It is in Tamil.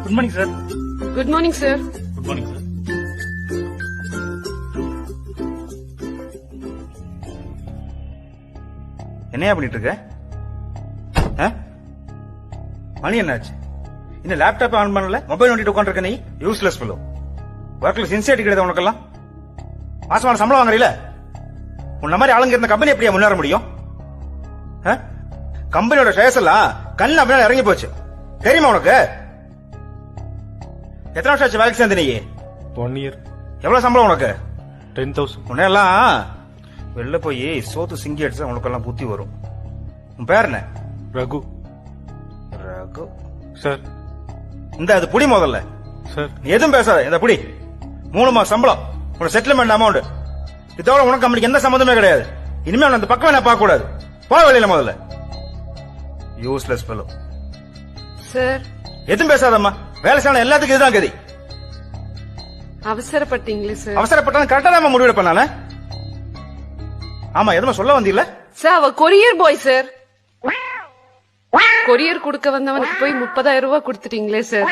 Good morning sir. Good morning sir. Good morning sir. என்னையா பண்ணிட்டு இருக்க? மணி என்னாச்சு? இன்னும் லேப்டாப் ஆன் பண்ணல, மொபைல் நோண்டிட்டு உட்காந்துருக்க நீ. Useless fellow. ஒர்க்ல சின்சியரிட்டி கிடையாது உனக்கெல்லாம். மாசமான சம்பளம் வாங்குறீல? உன்ன மாதிரி ஆளுங்க இருந்த கம்பெனி எப்படியா முன்னேற முடியும்? கம்பெனியோட ஷேர்ஸ் எல்லாம் கண்ணு அப்படின்னா இறங்கி போச்சு. தெரியுமா உனக்கு? எத்தனை வருஷம் ஆச்சு வேலைக்கு சேர்ந்து நீ? 1 year. எவ்வளவு சம்பளம் உனக்கு? 10,000. உன்னையெல்லாம் வெளில போய் சோத்து சிங்கி அடிச்சா உனக்கெல்லாம் புத்தி வரும். உன் பேர் என்ன? ரகு. ரகு சார். இந்த அது புடி முதல்ல. சார். நீ எதுவும் பேசாத. இந்த புடி 3 மாசம் சம்பளம், உன்னோட செட்டில்மெண்ட் அமௌண்ட். இதோட உனக்கு கம்பெனிக்கு எந்த சம்பந்தமே கிடையாது. இனிமே அந்த பக்கம் நான் பார்க்க கூடாது. போ வெளியில முதல்ல. Useless fellow. சார். எதுவும் பேசாதம்மா. வேலை செய்யணும் எல்லாத்துக்கும் இதுதான் கதி. அவசரப்பட்டீங்களே சார். அவசரப்பட்டாலும் கரெக்டா தான் முடிவெடுப்பேன் நானு. ஆமா, எதுவும் சொல்ல வந்தீங்களா? சார், அவ கொரியர் பாய் சார். கொரியர் கொடுக்க வந்தவனுக்கு போய் 30,000 ரூபாய் கொடுத்துட்டீங்களே சார்.